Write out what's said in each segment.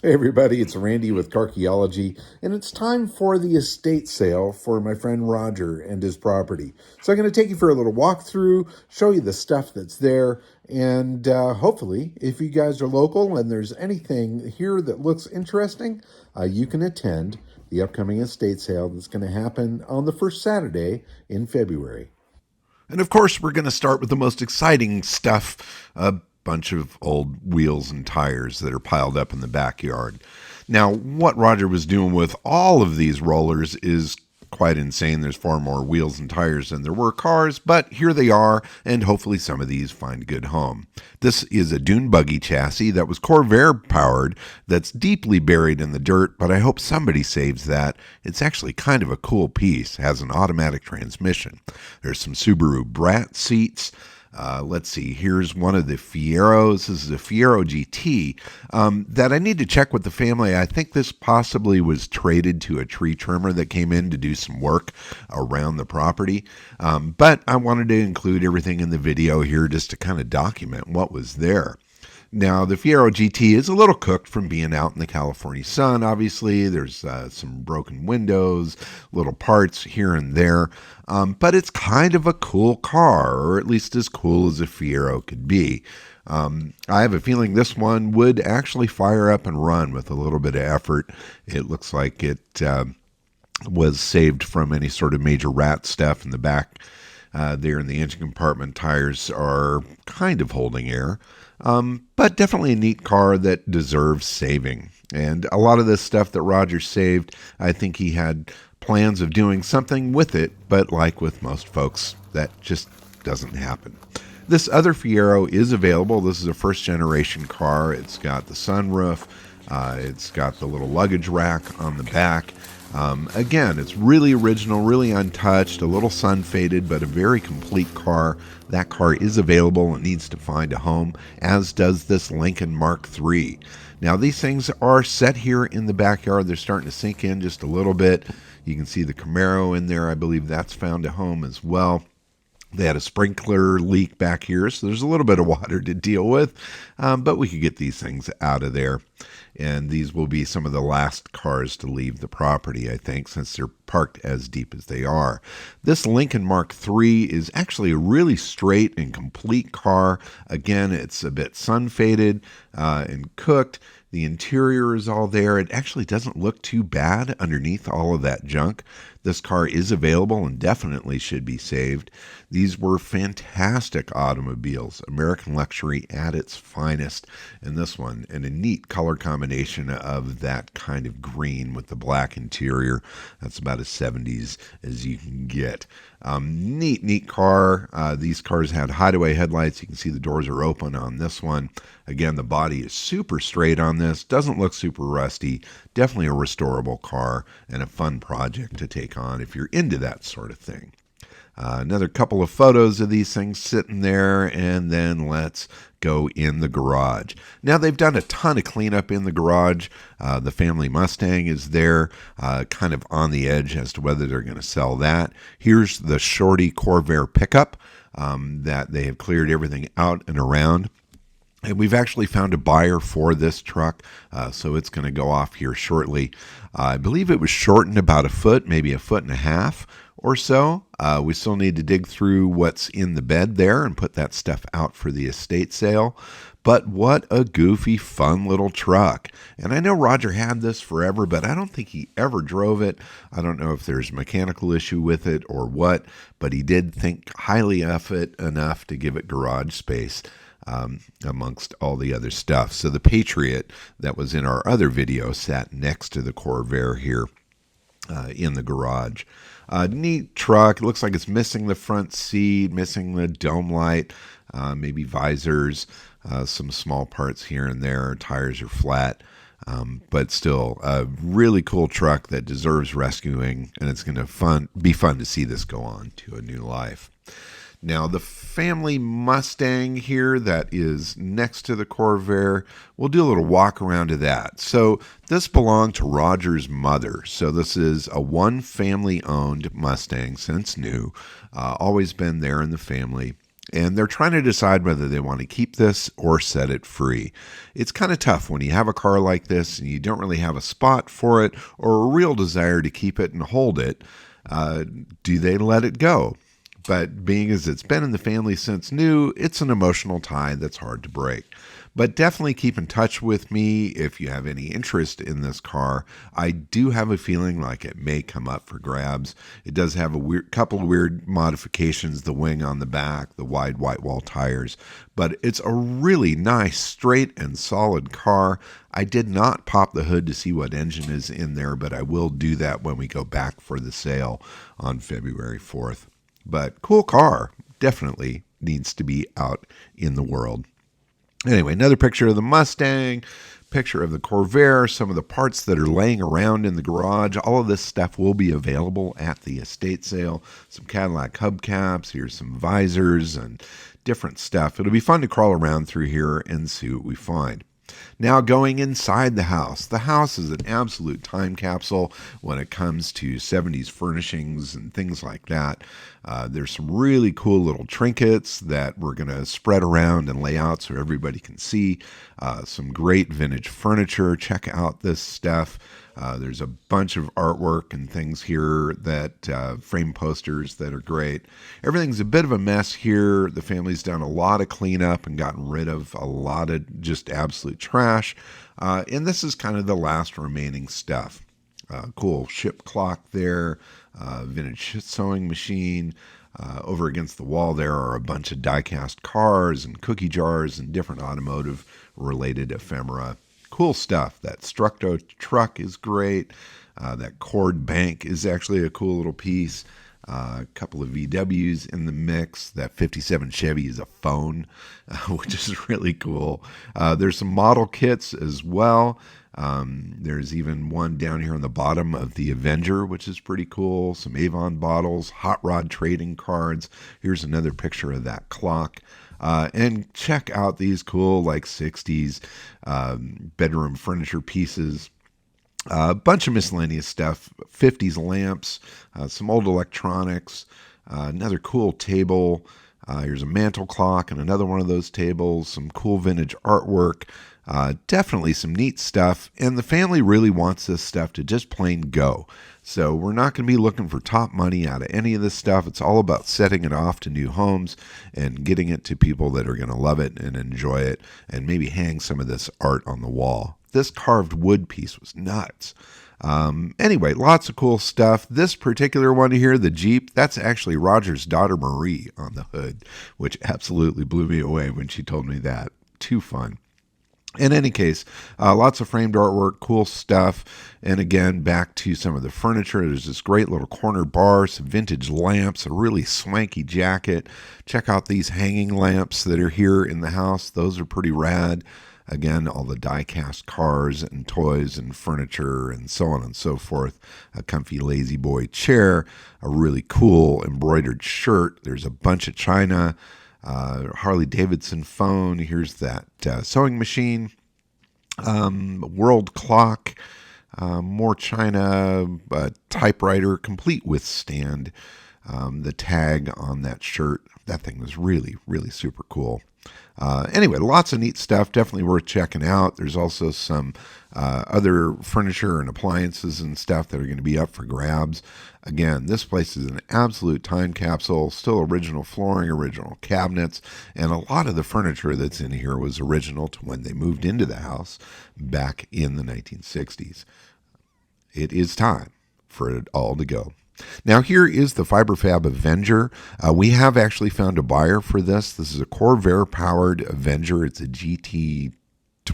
Hey everybody, it's Randy with Carchaeology, and it's time for the estate sale for my friend Roger and his property. So I'm going to take you for a little walkthrough, show you the stuff that's there, and hopefully, if you guys are local and there's anything here that looks interesting, you can attend the upcoming estate sale that's going to happen on the first Saturday in February. And of course, we're going to start with the most exciting stuff, a bunch of old wheels and tires that are piled up in the backyard. Now, what Roger was doing with all of these rollers is quite insane. There's far more wheels and tires than there were cars, but here they are, and hopefully some of these find a good home. This is a dune buggy chassis that was Corvair powered, that's deeply buried in the dirt, but I hope somebody saves that. It's actually kind of a cool piece, has an automatic transmission. There's some Subaru Brat seats. Let's see, here's one of the Fieros. This is a Fiero GT that I need to check with the family. I think this possibly was traded to a tree trimmer that came in to do some work around the property. But I wanted to include everything in the video here just to kind of document what was there. Now, the Fiero GT is a little cooked from being out in the California sun, obviously. There's some broken windows, little parts here and there. But it's kind of a cool car, or at least as cool as a Fiero could be. I have a feeling this one would actually fire up and run with a little bit of effort. It looks like it was saved from any sort of major rat stuff in the back. There in the engine compartment, tires are kind of holding air. But definitely a neat car that deserves saving. And a lot of this stuff that Roger saved, I think he had plans of doing something with it, but like with most folks, that just doesn't happen. This other Fiero is available. This is a first generation car. It's got the sunroof. It's got the little luggage rack on the back. Again, it's really original, really untouched, a little sun faded, but a very complete car. That car is available and needs to find a home, as does this Lincoln Mark III. Now, these things are set here in the backyard. They're starting to sink in just a little bit. You can see the Camaro in there. I believe that's found a home as well. They had a sprinkler leak back here, so there's a little bit of water to deal with, but we could get these things out of there. And these will be some of the last cars to leave the property, I think, since they're parked as deep as they are. This Lincoln Mark III is actually a really straight and complete car. Again, it's a bit sun-faded and cooked. The interior is all there. It actually doesn't look too bad underneath all of that junk. This car is available and definitely should be saved. These were fantastic automobiles, American luxury at its finest. And this one, and a neat color combination of that kind of green with the black interior. That's about as 70s as you can get. Neat car. These cars had hideaway headlights. You can see the doors are open on this one. Again, the body is super straight on this. Doesn't look super rusty. Definitely a restorable car and a fun project to take on if you're into that sort of thing. Another couple of photos of these things sitting there, and then let's go in the garage. Now, they've done a ton of cleanup in the garage. The family Mustang is there, kind of on the edge as to whether they're going to sell that. Here's the Shorty Corvair pickup that they have cleared everything out and around. And we've actually found a buyer for this truck, so it's going to go off here shortly. I believe it was shortened about a foot, maybe a foot and a half or so. We still need to dig through what's in the bed there and put that stuff out for the estate sale. But what a goofy, fun little truck. And I know Roger had this forever, but I don't think he ever drove it. I don't know if there's a mechanical issue with it or what, but he did think highly of it enough to give it garage space. Amongst all the other stuff. So the Patriot that was in our other video sat next to the Corvair here in the garage. Neat truck. It looks like it's missing the front seat, missing the dome light, maybe visors, some small parts here and there. Tires are flat. But still, a really cool truck that deserves rescuing, and it's going to be fun to see this go on to a new life. Now, the family Mustang here that is next to the Corvair, we'll do a little walk around to that. So this belonged to Roger's mother. So this is a one family owned Mustang since new, always been there in the family. and they're trying to decide whether they want to keep this or set it free. It's kind of tough when you have a car like this and you don't really have a spot for it or a real desire to keep it and hold it. Do they let it go? But being as it's been in the family since new, it's an emotional tie that's hard to break. But definitely keep in touch with me if you have any interest in this car. I do have a feeling like it may come up for grabs. It does have a couple of weird modifications, the wing on the back, the wide white wall tires, but it's a really nice, straight and solid car. I did not pop the hood to see what engine is in there, but I will do that when we go back for the sale on February 4th. But cool car, definitely needs to be out in the world. Anyway, another picture of the Mustang, picture of the Corvair, some of the parts that are laying around in the garage. All of this stuff will be available at the estate sale. Some Cadillac hubcaps, here's some visors and different stuff. It'll be fun to crawl around through here and see what we find. Now going inside the house. The house is an absolute time capsule when it comes to 70s furnishings and things like that. There's some really cool little trinkets that we're going to spread around and lay out so everybody can see. Some great vintage furniture. Check out this stuff. There's a bunch of artwork and things here that frame posters that are great. Everything's a bit of a mess here. The family's done a lot of cleanup and gotten rid of a lot of just absolute trash. And this is kind of the last remaining stuff. Cool ship clock there, vintage sewing machine. Over against the wall there are a bunch of die-cast cars and cookie jars and different automotive-related ephemera. Cool stuff. That Structo truck is great. That Cord bank is actually a cool little piece. A couple of VWs in the mix. That 57 Chevy is a phone, which is really cool. There's some model kits as well. There's even one down here on the bottom of the Avenger, which is pretty cool. Some Avon bottles, hot rod trading cards. Here's another picture of that clock. And check out these cool, like 60s bedroom furniture pieces. A bunch of miscellaneous stuff, 50s lamps, some old electronics, another cool table. Here's a mantle clock and another one of those tables, some cool vintage artwork. Definitely some neat stuff. And the family really wants this stuff to just plain go. So we're not going to be looking for top money out of any of this stuff. It's all about setting it off to new homes and getting it to people that are going to love it and enjoy it and maybe hang some of this art on the wall. This carved wood piece was nuts. Anyway, lots of cool stuff. This particular one here, the Jeep, that's actually Roger's daughter Marie on the hood, which absolutely blew me away when she told me that. Too fun. In any case, lots of framed artwork, cool stuff. And again, back to some of the furniture. There's this great little corner bar, some vintage lamps, a really swanky jacket. Check out these hanging lamps that are here in the house. Those are pretty rad. Again, all the die-cast cars and toys and furniture and so on and so forth. A comfy lazy boy chair, a really cool embroidered shirt. There's a bunch of china. Harley Davidson phone. Here's that sewing machine. World clock. More china. Typewriter, complete with stand. The tag on that shirt. That thing was really, really super cool. Anyway, lots of neat stuff. Definitely worth checking out. There's also some other furniture and appliances and stuff that are going to be up for grabs. Again, this place is an absolute time capsule. Still original flooring, original cabinets, and a lot of the furniture that's in here was original to when they moved into the house back in the 1960s. It is time for it all to go. Now here is the FiberFab Avenger. We have actually found a buyer for this. This is a Corvair powered Avenger. It's a GT12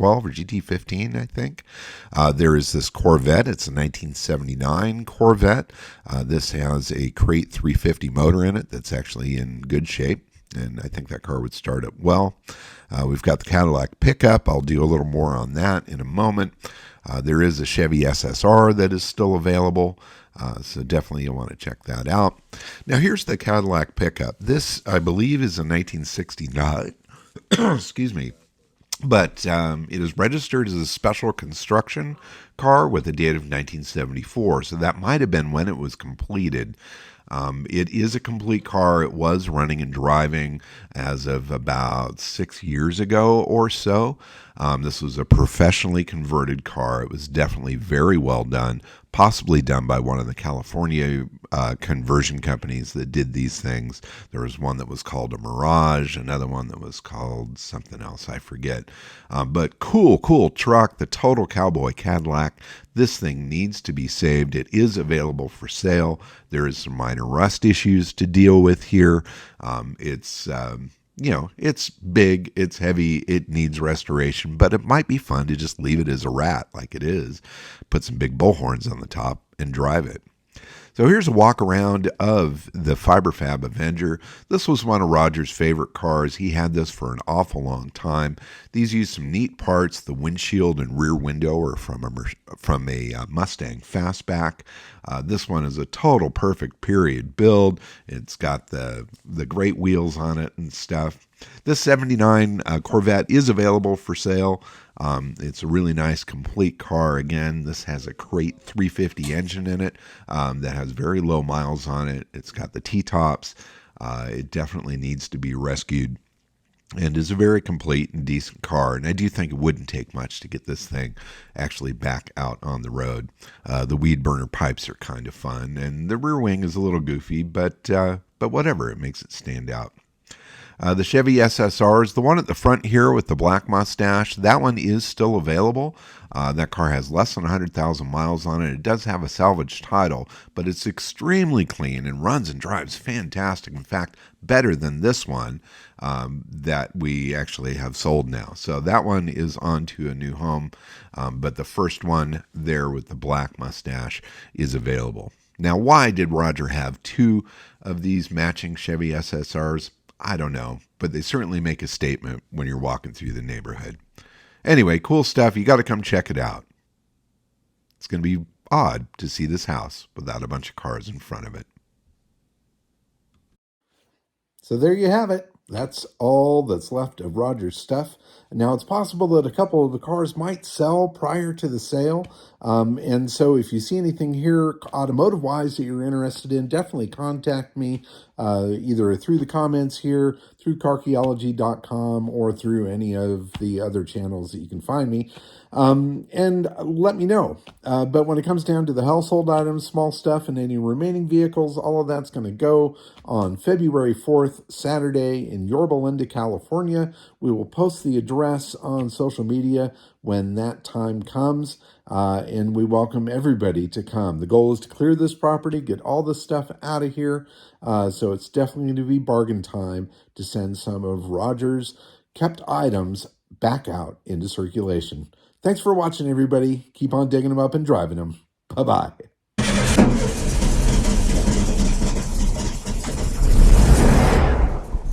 or GT15, I think. There is this Corvette. It's a 1979 Corvette. This has a Crate 350 motor in it that's actually in good shape, and I think that car would start up well. We've got the Cadillac pickup. I'll do a little more on that in a moment. There is a Chevy SSR that is still available. So definitely you'll want to check that out. Now here's the Cadillac pickup. This, I believe, is a 1969. Excuse me. But it is registered as a special construction car with a date of 1974. So that might have been when it was completed. It is a complete car. It was running and driving as of about 6 years ago or so. This was a professionally converted car. It was definitely very well done, possibly done by one of the California conversion companies that did these things. There was one that was called a Mirage, another one that was called something else, I forget. But cool truck, the total cowboy Cadillac. This thing needs to be saved. It is available for sale. There is some minor rust issues to deal with here. It's big, it's heavy, it needs restoration, but it might be fun to just leave it as a rat like it is. Put some big bullhorns on the top and drive it. So here's a walk around of the Fiberfab Avenger. This was one of Roger's favorite cars. He had this for an awful long time. These use some neat parts. The windshield and rear window are from a Mustang Fastback. This one is a total perfect period build. It's got the great wheels on it and stuff. This 79 Corvette is available for sale. It's a really nice complete car. Again, this has a Crate 350 engine in it that has very low miles on it. It's got the T-tops. It definitely needs to be rescued and is a very complete and decent car. And I do think it wouldn't take much to get this thing actually back out on the road. The weed burner pipes are kind of fun, and the rear wing is a little goofy, but whatever, it makes it stand out. The Chevy SSR is the one at the front here with the black mustache. That one is still available. That car has less than 100,000 miles on it. It does have a salvage title, but it's extremely clean and runs and drives fantastic. In fact, better than this one that we actually have sold now. So that one is on to a new home, but the first one there with the black mustache is available. Now, why did Roger have two of these matching Chevy SSRs? I don't know, but they certainly make a statement when you're walking through the neighborhood. Anyway, cool stuff. You got to come check it out. It's going to be odd to see this house without a bunch of cars in front of it. So there you have it. That's all that's left of Roger's stuff. Now, it's possible that a couple of the cars might sell prior to the sale. And so if you see anything here automotive-wise that you're interested in, definitely contact me either through the comments here, through Carchaeology.com, or through any of the other channels that you can find me. And let me know. But when it comes down to the household items, small stuff, and any remaining vehicles, all of that's going to go on February 4th, Saturday, in Yorba Linda, California. We will post the address on social media when that time comes, and we welcome everybody to come. The goal is to clear this property, get all this stuff out of here, so it's definitely going to be bargain time to send some of Roger's kept items back out into circulation. Thanks for watching, everybody. Keep on digging them up and driving them. Bye-bye.